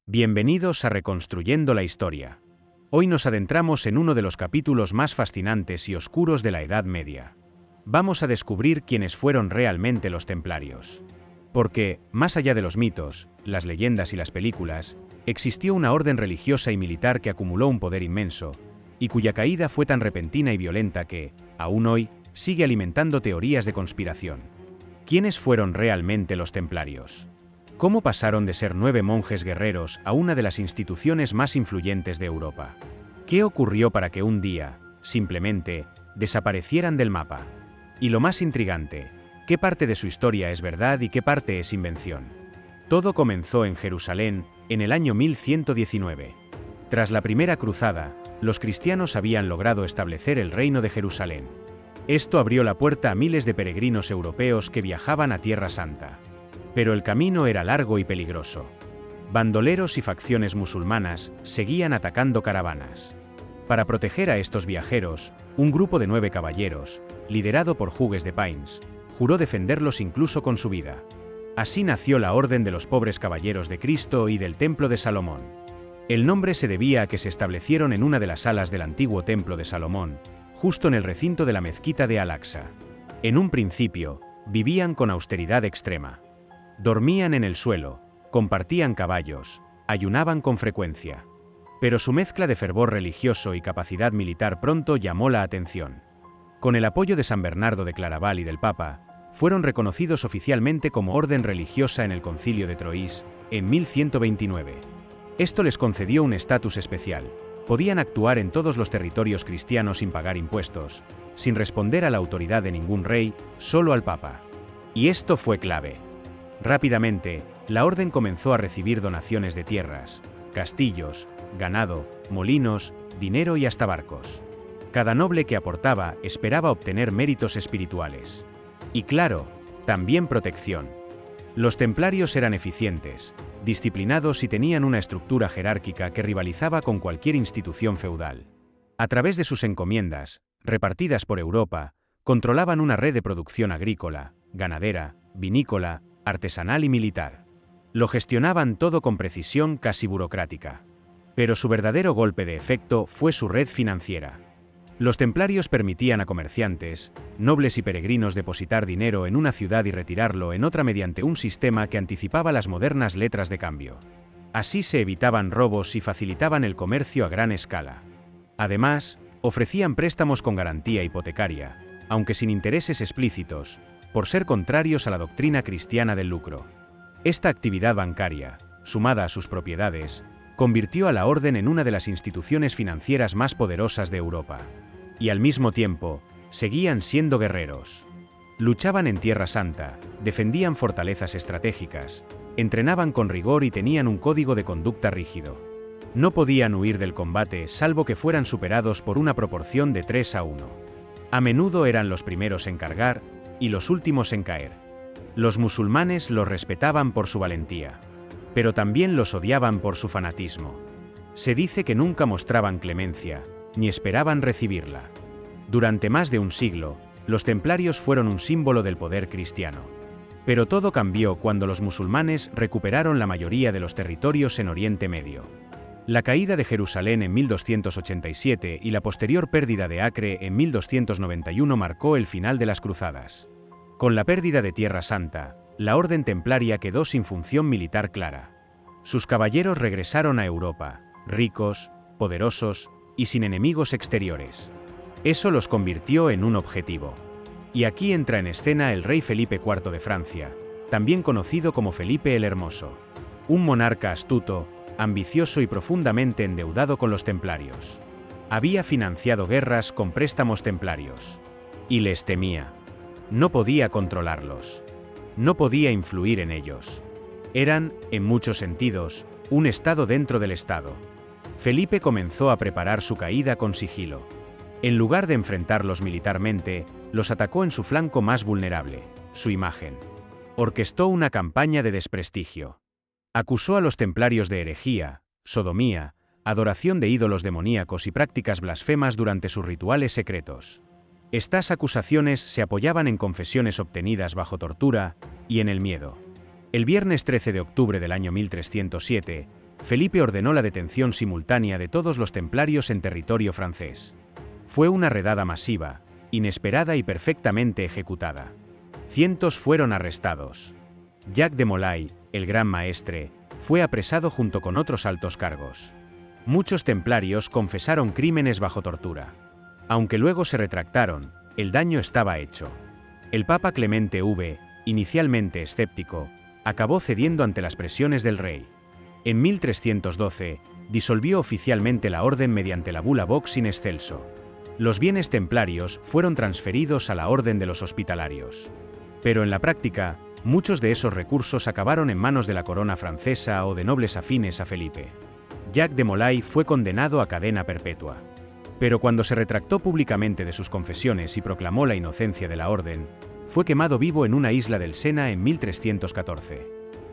Bienvenidos a Reconstruyendo la Historia. Hoy nos adentramos en uno de los capítulos más fascinantes y oscuros de la Edad Media. Vamos a descubrir quiénes fueron realmente los templarios. Porque, más allá de los mitos, las leyendas y las películas, existió una orden religiosa y militar que acumuló un poder inmenso, y cuya caída fue tan repentina y violenta que, aún hoy, sigue alimentando teorías de conspiración. ¿Quiénes fueron realmente los templarios? ¿Cómo pasaron de ser 9 monjes guerreros a una de las instituciones más influyentes de Europa? ¿Qué ocurrió para que un día, simplemente, desaparecieran del mapa? Y lo más intrigante, ¿qué parte de su historia es verdad y qué parte es invención? Todo comenzó en Jerusalén, en el año 1119. Tras la Primera Cruzada, los cristianos habían logrado establecer el Reino de Jerusalén. Esto abrió la puerta a miles de peregrinos europeos que viajaban a Tierra Santa. Pero el camino era largo y peligroso. Bandoleros y facciones musulmanas seguían atacando caravanas. Para proteger a estos viajeros, un grupo de 9 caballeros, liderado por Hugues de Payns, juró defenderlos incluso con su vida. Así nació la Orden de los Pobres Caballeros de Cristo y del Templo de Salomón. El nombre se debía a que se establecieron en una de las salas del antiguo Templo de Salomón, justo en el recinto de la mezquita de Al-Aqsa. En un principio, vivían con austeridad extrema. Dormían en el suelo, compartían caballos, ayunaban con frecuencia. Pero su mezcla de fervor religioso y capacidad militar pronto llamó la atención. Con el apoyo de San Bernardo de Claraval y del Papa, fueron reconocidos oficialmente como orden religiosa en el Concilio de Troyes, en 1129. Esto les concedió un estatus especial. Podían actuar en todos los territorios cristianos sin pagar impuestos, sin responder a la autoridad de ningún rey, solo al Papa. Y esto fue clave. Rápidamente, la orden comenzó a recibir donaciones de tierras, castillos, ganado, molinos, dinero y hasta barcos. Cada noble que aportaba esperaba obtener méritos espirituales. Y claro, también protección. Los templarios eran eficientes, disciplinados y tenían una estructura jerárquica que rivalizaba con cualquier institución feudal. A través de sus encomiendas, repartidas por Europa, controlaban una red de producción agrícola, ganadera, vinícola, artesanal y militar. Lo gestionaban todo con precisión casi burocrática. Pero su verdadero golpe de efecto fue su red financiera. Los templarios permitían a comerciantes, nobles y peregrinos depositar dinero en una ciudad y retirarlo en otra mediante un sistema que anticipaba las modernas letras de cambio. Así se evitaban robos y facilitaban el comercio a gran escala. Además, ofrecían préstamos con garantía hipotecaria, aunque sin intereses explícitos, por ser contrarios a la doctrina cristiana del lucro. Esta actividad bancaria, sumada a sus propiedades, convirtió a la orden en una de las instituciones financieras más poderosas de Europa. Y al mismo tiempo, seguían siendo guerreros. Luchaban en Tierra Santa, defendían fortalezas estratégicas, entrenaban con rigor y tenían un código de conducta rígido. No podían huir del combate salvo que fueran superados por una proporción de 3-1. A menudo eran los primeros en cargar, y los últimos en caer. Los musulmanes los respetaban por su valentía, pero también los odiaban por su fanatismo. Se dice que nunca mostraban clemencia, ni esperaban recibirla. Durante más de un siglo, los templarios fueron un símbolo del poder cristiano. Pero todo cambió cuando los musulmanes recuperaron la mayoría de los territorios en Oriente Medio. La caída de Jerusalén en 1287 y la posterior pérdida de Acre en 1291 marcó el final de las cruzadas. Con la pérdida de Tierra Santa, la orden templaria quedó sin función militar clara. Sus caballeros regresaron a Europa, ricos, poderosos y sin enemigos exteriores. Eso los convirtió en un objetivo. Y aquí entra en escena el rey Felipe IV de Francia, también conocido como Felipe el Hermoso. Un monarca astuto, ambicioso y profundamente endeudado con los templarios. Había financiado guerras con préstamos templarios. Y les temía. No podía controlarlos. No podía influir en ellos. Eran, en muchos sentidos, un estado dentro del estado. Felipe comenzó a preparar su caída con sigilo. En lugar de enfrentarlos militarmente, los atacó en su flanco más vulnerable, su imagen. Orquestó una campaña de desprestigio. Acusó a los templarios de herejía, sodomía, adoración de ídolos demoníacos y prácticas blasfemas durante sus rituales secretos. Estas acusaciones se apoyaban en confesiones obtenidas bajo tortura y en el miedo. El viernes 13 de octubre del año 1307, Felipe ordenó la detención simultánea de todos los templarios en territorio francés. Fue una redada masiva, inesperada y perfectamente ejecutada. Cientos fueron arrestados. Jacques de Molay, el gran maestre, fue apresado junto con otros altos cargos. Muchos templarios confesaron crímenes bajo tortura. Aunque luego se retractaron, el daño estaba hecho. El Papa Clemente V, inicialmente escéptico, acabó cediendo ante las presiones del rey. En 1312, disolvió oficialmente la orden mediante la bula Vox in excelso. Los bienes templarios fueron transferidos a la Orden de los Hospitalarios. Pero en la práctica, muchos de esos recursos acabaron en manos de la corona francesa o de nobles afines a Felipe. Jacques de Molay fue condenado a cadena perpetua. Pero cuando se retractó públicamente de sus confesiones y proclamó la inocencia de la orden, fue quemado vivo en una isla del Sena en 1314.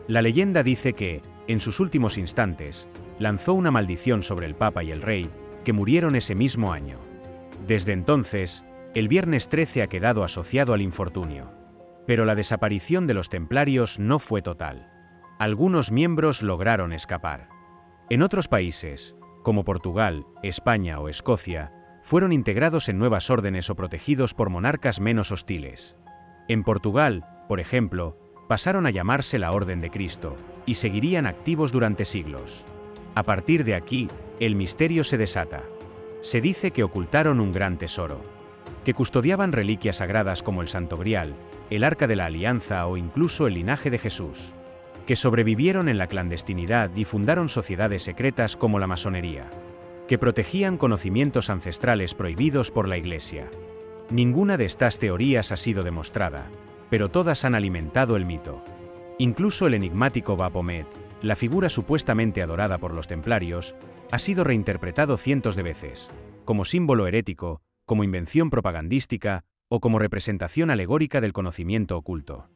La leyenda dice que, en sus últimos instantes, lanzó una maldición sobre el Papa y el Rey, que murieron ese mismo año. Desde entonces, el viernes 13 ha quedado asociado al infortunio. Pero la desaparición de los templarios no fue total. Algunos miembros lograron escapar. En otros países, como Portugal, España o Escocia, fueron integrados en nuevas órdenes o protegidos por monarcas menos hostiles. En Portugal, por ejemplo, pasaron a llamarse la Orden de Cristo, y seguirían activos durante siglos. A partir de aquí, el misterio se desata. Se dice que ocultaron un gran tesoro, que custodiaban reliquias sagradas como el Santo Grial, el Arca de la Alianza o incluso el linaje de Jesús, que sobrevivieron en la clandestinidad y fundaron sociedades secretas como la masonería, que protegían conocimientos ancestrales prohibidos por la Iglesia. Ninguna de estas teorías ha sido demostrada, pero todas han alimentado el mito. Incluso el enigmático Baphomet, la figura supuestamente adorada por los templarios, ha sido reinterpretado cientos de veces, como símbolo herético, como invención propagandística o como representación alegórica del conocimiento oculto.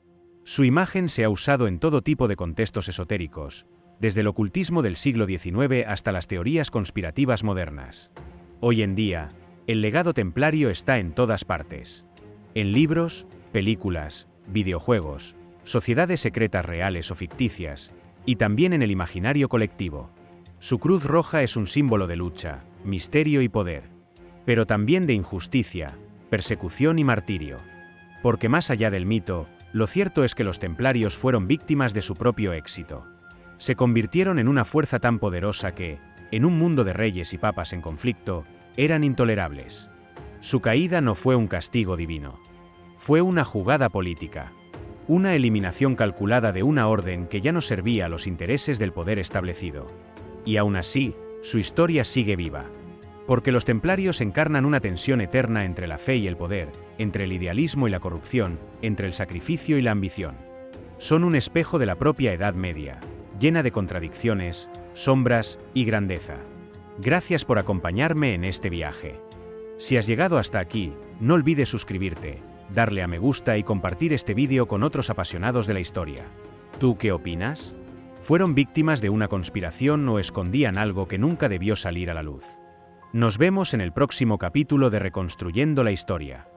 Su imagen se ha usado en todo tipo de contextos esotéricos, desde el ocultismo del siglo XIX hasta las teorías conspirativas modernas. Hoy en día, el legado templario está en todas partes. En libros, películas, videojuegos, sociedades secretas reales o ficticias, y también en el imaginario colectivo. Su cruz roja es un símbolo de lucha, misterio y poder, pero también de injusticia, persecución y martirio. Porque más allá del mito, lo cierto es que los templarios fueron víctimas de su propio éxito. Se convirtieron en una fuerza tan poderosa que, en un mundo de reyes y papas en conflicto, eran intolerables. Su caída no fue un castigo divino. Fue una jugada política. Una eliminación calculada de una orden que ya no servía a los intereses del poder establecido. Y aún así, su historia sigue viva. Porque los templarios encarnan una tensión eterna entre la fe y el poder, entre el idealismo y la corrupción, entre el sacrificio y la ambición. Son un espejo de la propia Edad Media, llena de contradicciones, sombras y grandeza. Gracias por acompañarme en este viaje. Si has llegado hasta aquí, no olvides suscribirte, darle a me gusta y compartir este vídeo con otros apasionados de la historia. ¿Tú qué opinas? ¿Fueron víctimas de una conspiración o escondían algo que nunca debió salir a la luz? Nos vemos en el próximo capítulo de Reconstruyendo la Historia.